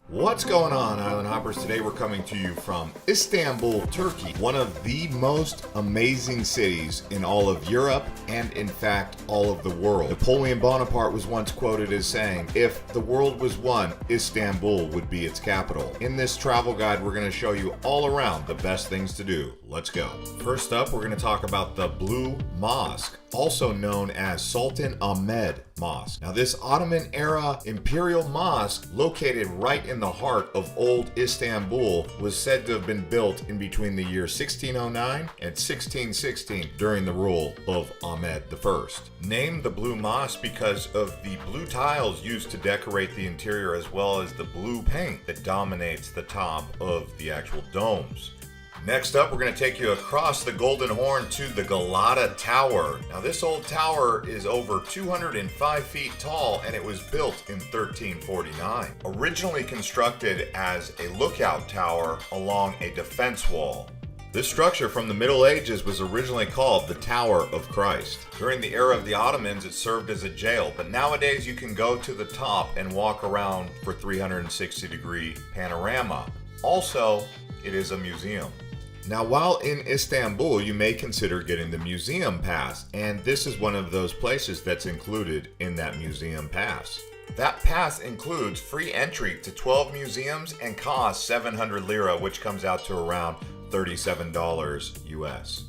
What's going on, Island Hoppers? Today we're coming to you from Istanbul, Turkey, one of the most amazing cities in all of Europe and, in fact, all of the world. Napoleon Bonaparte was once quoted as saying, "If the world was one, Istanbul would be its capital." In this travel guide, we're going to show you all around the best things to do. Let's go. First up, we're going to talk about the Blue Mosque, also known as Sultanahmet Mosque. Now, this Ottoman era imperial mosque, located right in the heart of old Istanbul, was said to have been built in between the year 1609 and 1616 during the rule of Ahmed I. Named the Blue Mosque because of the blue tiles used to decorate the interior, as well as the blue paint that dominates the top of the actual domes. Next up, we're going to take you across the Golden Horn to the Galata Tower. Now, this old tower is over 205 feet tall, and it was built in 1349. Originally constructed as a lookout tower along a defense wall. This structure from the Middle Ages was originally called the Tower of Christ. During the era of the Ottomans, it served as a jail, but nowadays you can go to the top and walk around for 360-degree panorama. Also, it is a museum. Now, while in Istanbul, you may consider getting the museum pass, and this is one of those places that's included in that museum pass. That pass includes free entry to 12 museums and costs 700 lira, which comes out to around $37 US.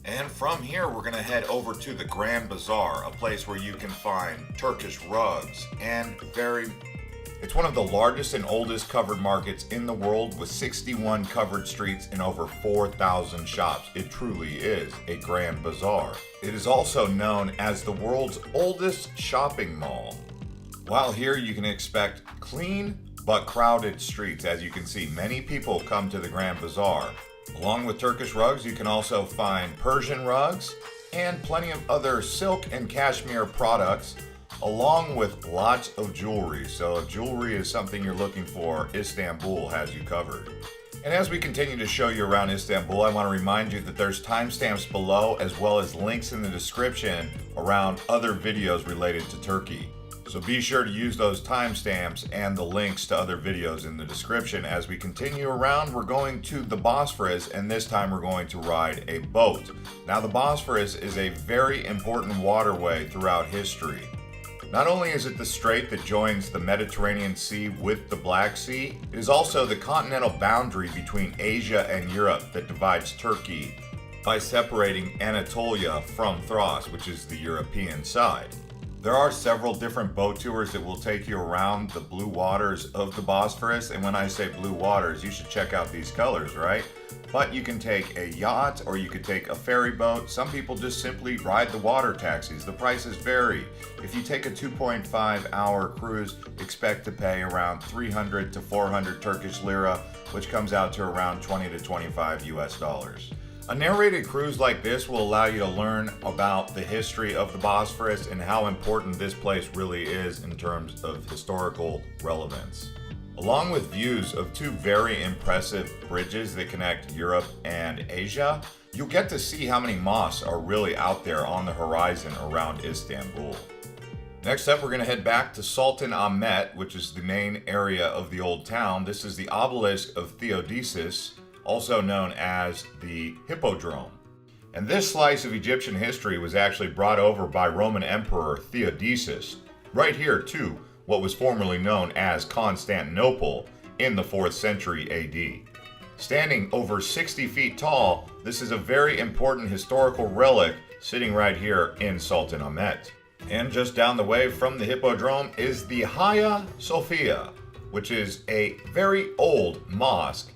And from here, we're going to head over to the Grand Bazaar, a place where you can find Turkish rugs and It's one of the largest and oldest covered markets in the world, with 61 covered streets and over 4,000 shops. It truly is a grand bazaar. It is also known as the world's oldest shopping mall. While here, you can expect clean but crowded streets. As you can see, many people come to the Grand Bazaar. Along with Turkish rugs, you can also find Persian rugs and plenty of other silk and cashmere products, along with lots of jewelry. So if jewelry is something you're looking for, Istanbul has you covered. And as we continue to show you around Istanbul, I want to remind you that there's timestamps below, as well as links in the description around other videos related to Turkey. So be sure to use those timestamps and the links to other videos in the description. As we continue around, we're going to the Bosphorus, and this time we're going to ride a boat. Now, the Bosphorus is a very important waterway throughout history. Not only is it the strait that joins the Mediterranean Sea with the Black Sea, it is also the continental boundary between Asia and Europe that divides Turkey by separating Anatolia from Thrace, which is the European side. There are several different boat tours that will take you around the blue waters of the Bosphorus, and when I say blue waters, you should check out these colors, right? But you can take a yacht or you could take a ferry boat. Some people just simply ride the water taxis. The prices vary. If you take a 2.5-hour cruise, expect to pay around 300 to 400 Turkish lira, which comes out to around 20 to 25 US dollars. A narrated cruise like this will allow you to learn about the history of the Bosphorus and how important this place really is in terms of historical relevance. Along with views of two very impressive bridges that connect Europe and Asia, you'll get to see how many mosques are really out there on the horizon around Istanbul. Next up, we're going to head back to Sultanahmet, which is the main area of the old town. This is the Obelisk of Theodosius, also known as the Hippodrome. And this slice of Egyptian history was actually brought over by Roman Emperor Theodosius, right here to what was formerly known as Constantinople in the 4th century AD. Standing over 60 feet tall, this is a very important historical relic sitting right here in Sultanahmet. And just down the way from the Hippodrome is the Hagia Sophia, which is a very old mosque.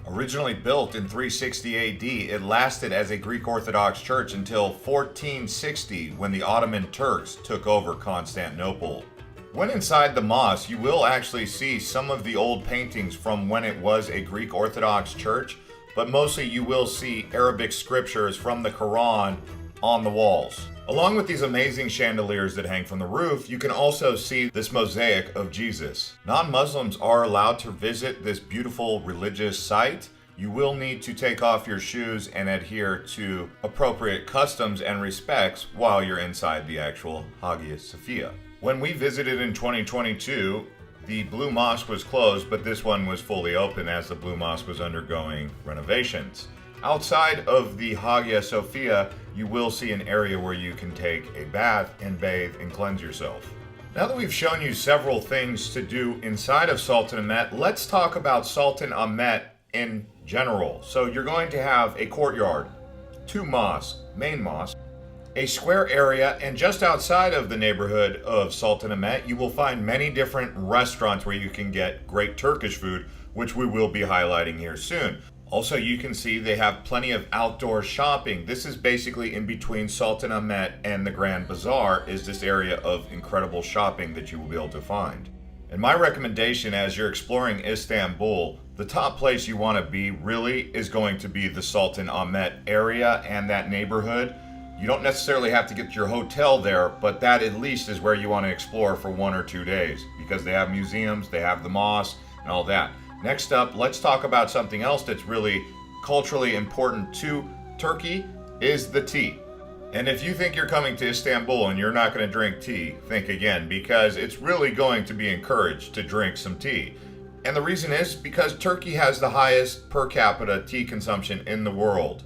Originally built in 360 AD, it lasted as a Greek Orthodox church until 1460, when the Ottoman Turks took over Constantinople. When inside the mosque, you will actually see some of the old paintings from when it was a Greek Orthodox church, but mostly you will see Arabic scriptures from the Quran on the walls. Along with these amazing chandeliers that hang from the roof, you can also see this mosaic of Jesus. Non-Muslims are allowed to visit this beautiful religious site. You will need to take off your shoes and adhere to appropriate customs and respects while you're inside the actual Hagia Sophia. When we visited in 2022, The Blue Mosque was closed, but this one was fully open as the Blue Mosque was undergoing renovations. Outside of the Hagia Sophia, you will see an area where you can take a bath and bathe and cleanse yourself. Now that we've shown you several things to do inside of Sultanahmet, let's talk about Sultanahmet in general. So you're going to have a courtyard, 2 mosques, main mosque, a square area, and just outside of the neighborhood of Sultanahmet, you will find many different restaurants where you can get great Turkish food, which we will be highlighting here soon. Also, you can see they have plenty of outdoor shopping. This is basically in between Sultanahmet and the Grand Bazaar is this area of incredible shopping that you will be able to find. And my recommendation as you're exploring Istanbul, the top place you want to be really is going to be the Sultanahmet area and that neighborhood. You don't necessarily have to get your hotel there, but that at least is where you want to explore for 1 or 2 days because they have museums, they have the mosque, and all that. Next up, let's talk about something else that's really culturally important to Turkey is the tea. And if you think you're coming to Istanbul and you're not going to drink tea, think again because it's really going to be encouraged to drink some tea. And the reason is because Turkey has the highest per capita tea consumption in the world.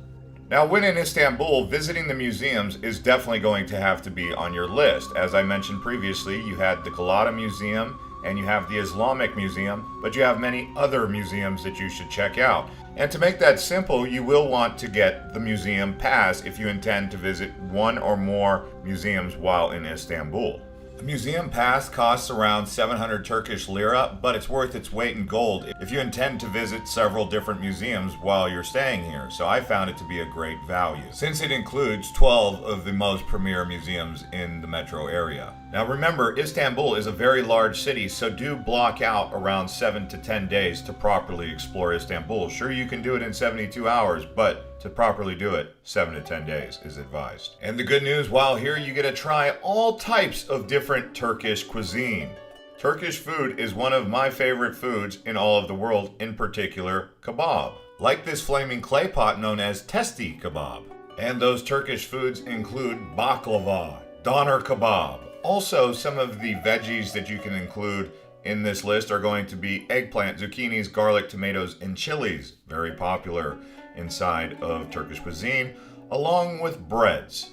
Now, when in Istanbul, visiting the museums is definitely going to have to be on your list. As I mentioned previously, you had the Galata Museum and you have the Islamic Museum, but you have many other museums that you should check out. And to make that simple, you will want to get the museum pass if you intend to visit 1 or more museums while in Istanbul. The museum pass costs around 700 Turkish lira, but it's worth its weight in gold if you intend to visit several different museums while you're staying here, so I found it to be a great value, since it includes 12 of the most premier museums in the metro area. Now remember, Istanbul is a very large city, so do block out around 7 to 10 days to properly explore Istanbul. Sure, you can do it in 72 hours, but to properly do it, 7 to 10 days is advised. And the good news, while here you get to try all types of different Turkish cuisine. Turkish food is one of my favorite foods in all of the world, in particular kebab. Like this flaming clay pot known as testi kebab. And those Turkish foods include baklava, doner kebab. Also, some of the veggies that you can include in this list are going to be eggplant, zucchinis, garlic, tomatoes, and chilies. Very popular inside of Turkish cuisine, along with breads,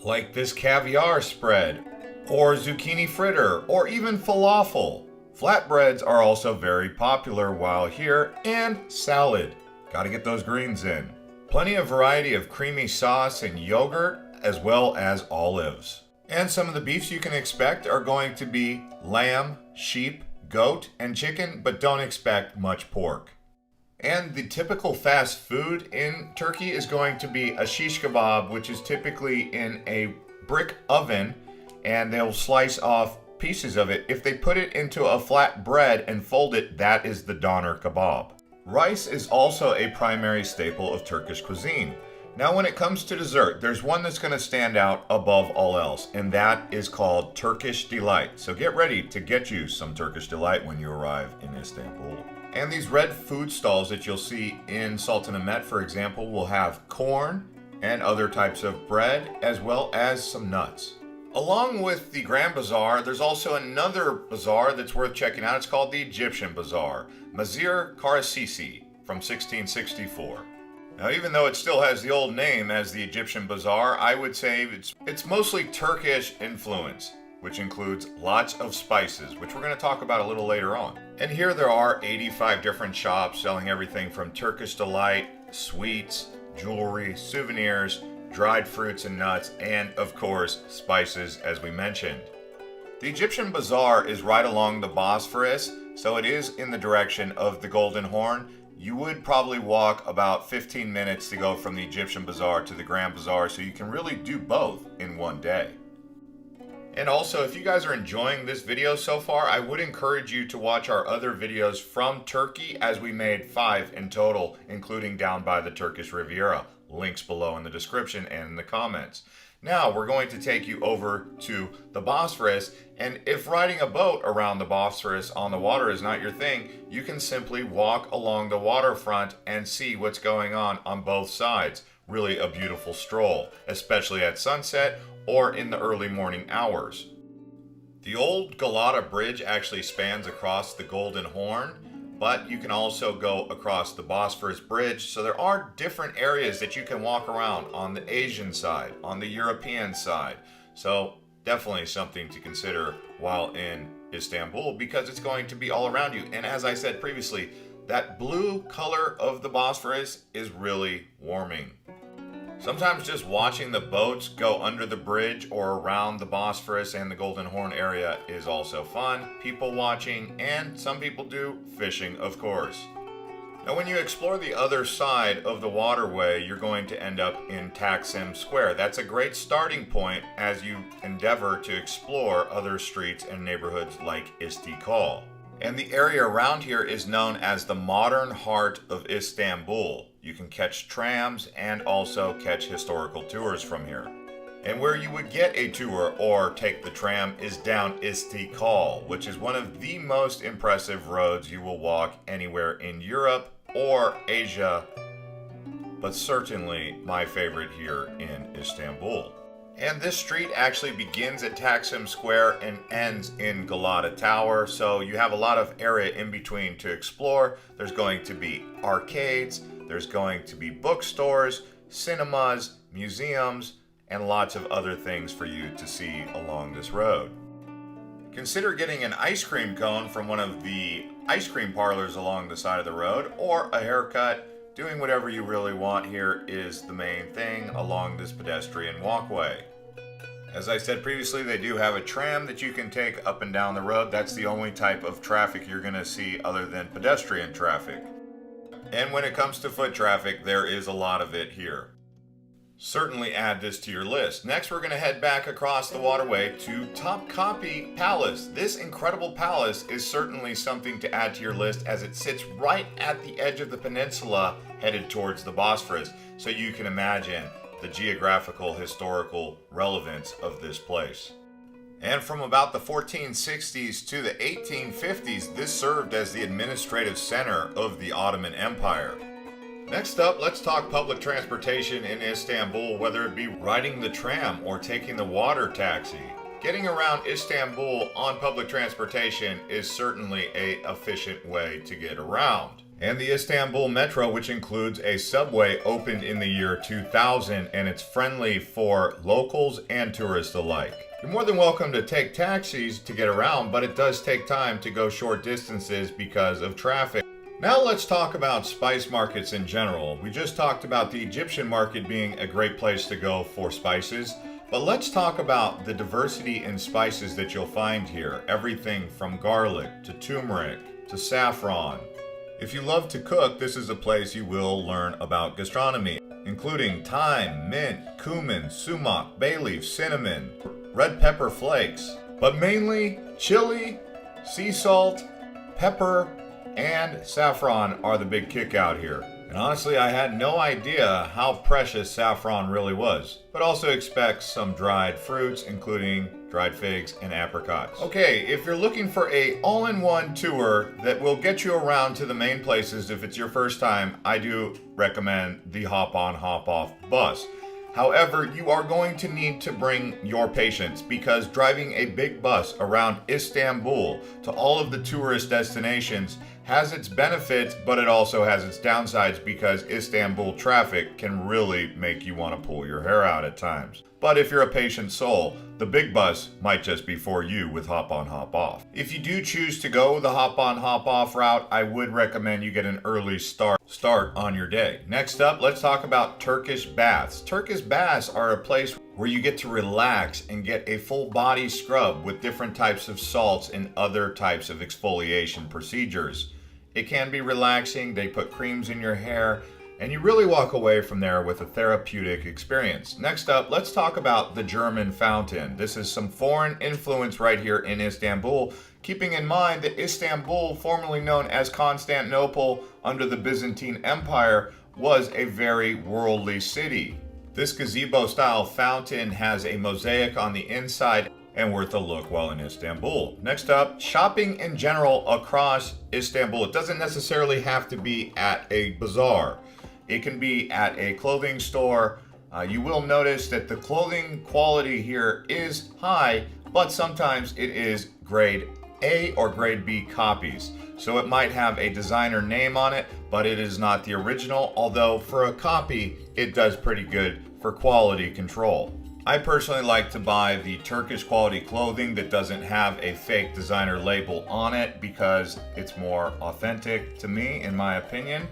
like this caviar spread, or zucchini fritter, or even falafel. Flatbreads are also very popular while here, and salad. Gotta get those greens in. Plenty of variety of creamy sauce and yogurt, as well as olives. And some of the beefs you can expect are going to be lamb, sheep, goat, and chicken, but don't expect much pork. And the typical fast food in Turkey is going to be a shish kebab, which is typically in a brick oven, and they'll slice off pieces of it. If they put it into a flat bread and fold it, that is the doner kebab. Rice is also a primary staple of Turkish cuisine. Now, when it comes to dessert, there's one that's going to stand out above all else, and that is called Turkish Delight. So get ready to get you some Turkish Delight when you arrive in Istanbul. And these red food stalls that you'll see in Sultanahmet, for example, will have corn and other types of bread, as well as some nuts. Along with the Grand Bazaar, there's also another bazaar that's worth checking out. It's called the Egyptian Bazaar, Mazir Karasisi, from 1664. Now, even though it still has the old name as the Egyptian Bazaar, I would say it's mostly Turkish influence, which includes lots of spices, which we're going to talk about a little later on. And here there are 85 different shops selling everything from Turkish delight, sweets, jewelry, souvenirs, dried fruits and nuts, and of course, spices, as we mentioned. The Egyptian Bazaar is right along the Bosphorus, so it is in the direction of the Golden Horn. You would probably walk about 15 minutes to go from the Egyptian Bazaar to the Grand Bazaar, so you can really do both in one day. And also, if you guys are enjoying this video so far, I would encourage you to watch our other videos from Turkey, as we made 5 in total, including down by the Turkish Riviera. Links below in the description and in the comments. Now we're going to take you over to the Bosphorus, and if riding a boat around the Bosphorus on the water is not your thing, you can simply walk along the waterfront and see what's going on both sides. Really a beautiful stroll, especially at sunset or in the early morning hours. The old Galata Bridge actually spans across the Golden Horn, but you can also go across the Bosphorus Bridge. So there are different areas that you can walk around on the Asian side, on the European side. So definitely something to consider while in Istanbul, because it's going to be all around you. And as I said previously, that blue color of the Bosphorus is really warming. Sometimes just watching the boats go under the bridge or around the Bosphorus and the Golden Horn area is also fun. People watching, and some people do fishing, of course. Now, when you explore the other side of the waterway, you're going to end up in Taksim Square. That's a great starting point as you endeavor to explore other streets and neighborhoods like Istiklal. And the area around here is known as the modern heart of Istanbul. You can catch trams and also catch historical tours from here. And where you would get a tour or take the tram is down Istiklal, which is one of the most impressive roads you will walk anywhere in Europe or Asia, but certainly my favorite here in Istanbul. And this street actually begins at Taksim Square and ends in Galata Tower, so you have a lot of area in between to explore. There's going to be arcades, there's going to be bookstores, cinemas, museums, and lots of other things for you to see along this road. Consider getting an ice cream cone from one of the ice cream parlors along the side of the road, or a haircut. Doing whatever you really want here is the main thing along this pedestrian walkway. As I said previously, they do have a tram that you can take up and down the road. That's the only type of traffic you're going to see other than pedestrian traffic. And when it comes to foot traffic, there is a lot of it here. Certainly add this to your list. Next, we're going to head back across the waterway to Topkapi Palace. This incredible palace is certainly something to add to your list, as it sits right at the edge of the peninsula headed towards the Bosphorus. So you can imagine the geographical, historical relevance of this place. And from about the 1460s to the 1850s, this served as the administrative center of the Ottoman Empire. Next up, let's talk public transportation in Istanbul, whether it be riding the tram or taking the water taxi. Getting around Istanbul on public transportation is certainly an efficient way to get around. And the Istanbul Metro, which includes a subway, opened in the year 2000, and it's friendly for locals and tourists alike. You're more than welcome to take taxis to get around, but it does take time to go short distances because of traffic. Now let's talk about spice markets in general. We just talked about the Egyptian market being a great place to go for spices, but let's talk about the diversity in spices that you'll find here. Everything from garlic to turmeric to saffron. If you love to cook, this is a place you will learn about gastronomy, including thyme, mint, cumin, sumac, bay leaf, cinnamon, red pepper flakes, but mainly chili, sea salt, pepper, and saffron are the big kick out here. And honestly, I had no idea how precious saffron really was, but also expect some dried fruits, including dried figs and apricots. Okay, if you're looking for a all-in-one tour that will get you around to the main places if it's your first time, I do recommend the hop-on, hop-off bus. However, you are going to need to bring your patience, because driving a big bus around Istanbul to all of the tourist destinations has its benefits, but it also has its downsides, because Istanbul traffic can really make you want to pull your hair out at times. But if you're a patient soul, the big bus might just be for you with hop on, hop off. If you do choose to go the hop on, hop off route, I would recommend you get an early start on your day. Next up, let's talk about Turkish baths. Turkish baths are a place where you get to relax and get a full body scrub with different types of salts and other types of exfoliation procedures. It can be relaxing, they put creams in your hair, and you really walk away from there with a therapeutic experience. Next up, let's talk about the German fountain. This is some foreign influence right here in Istanbul, keeping in mind that Istanbul, formerly known as Constantinople under the Byzantine Empire, was a very worldly city. This gazebo-style fountain has a mosaic on the inside and worth a look while in Istanbul. Next up, shopping in general across Istanbul. It doesn't necessarily have to be at a bazaar. It can be at a clothing store. You will notice that the clothing quality here is high, but sometimes it is grade A or grade B copies. So it might have a designer name on it, but it is not the original, although for a copy, it does pretty good for quality control. I personally like to buy the Turkish quality clothing that doesn't have a fake designer label on it because it's more authentic to me, in my opinion.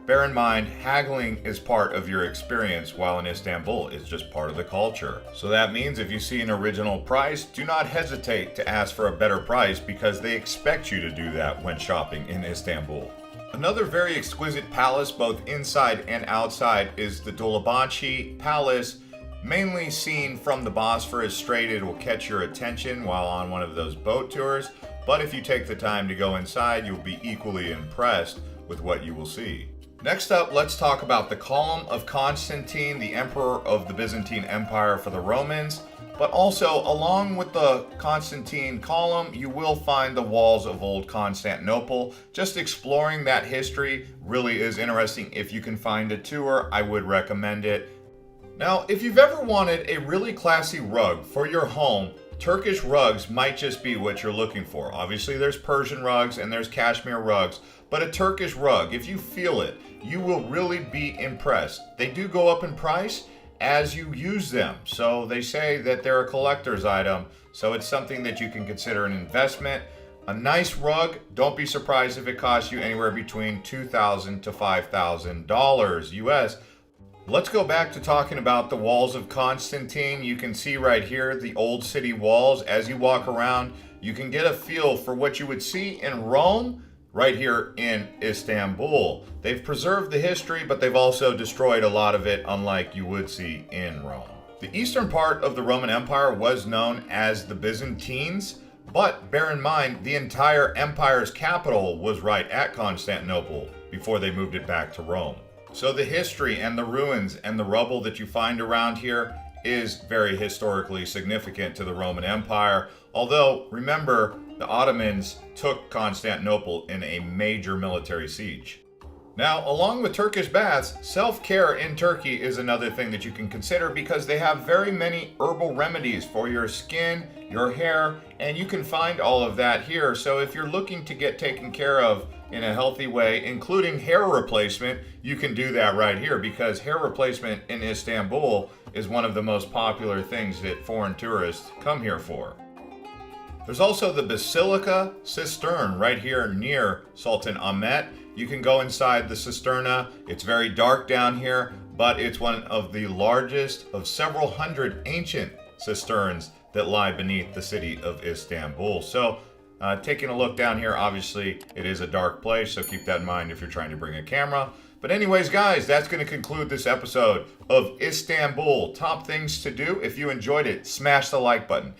Bear in mind, haggling is part of your experience while in Istanbul. It's just part of the culture. So that means if you see an original price, do not hesitate to ask for a better price because they expect you to do that when shopping in Istanbul. Another very exquisite palace, both inside and outside, is the Dolmabahce Palace. Mainly seen from the Bosphorus Strait, it will catch your attention while on one of those boat tours, but if you take the time to go inside, you'll be equally impressed with what you will see. Next up, let's talk about the Column of Constantine, the emperor of the Byzantine Empire for the Romans. But also, along with the Constantine column, you will find the walls of old Constantinople. Just exploring that history really is interesting. If you can find a tour, I would recommend it. Now, if you've ever wanted a really classy rug for your home, Turkish rugs might just be what you're looking for. Obviously, there's Persian rugs and there's cashmere rugs, but a Turkish rug, if you feel it, you will really be impressed. They do go up in price as you use them. So they say that they're a collector's item, so it's something that you can consider an investment. A nice rug, don't be surprised if it costs you anywhere between $2,000 to $5,000 US. Let's go back to talking about the walls of Constantine. You can see right here the old city walls. As you walk around, you can get a feel for what you would see in Rome right here in Istanbul. They've preserved the history, but they've also destroyed a lot of it, unlike you would see in Rome. The eastern part of the Roman Empire was known as the Byzantines, but bear in mind, the entire empire's capital was right at Constantinople before they moved it back to Rome. So the history and the ruins and the rubble that you find around here is very historically significant to the Roman Empire. Although, remember, the Ottomans took Constantinople in a major military siege. Now, along with Turkish baths, self-care in Turkey is another thing that you can consider because they have very many herbal remedies for your skin, your hair, and you can find all of that here. So if you're looking to get taken care of in a healthy way, including hair replacement, you can do that right here because hair replacement in Istanbul is one of the most popular things that foreign tourists come here for. There's also the Basilica Cistern right here near Sultanahmet. You can go inside the cisterna. It's very dark down here, but it's one of the largest of several hundred ancient cisterns that lie beneath the city of Istanbul. So taking a look down here, obviously it is a dark place, so keep that in mind if you're trying to bring a camera. But anyways, guys, that's going to conclude this episode of Istanbul Top Things to Do. If you enjoyed it, smash the like button.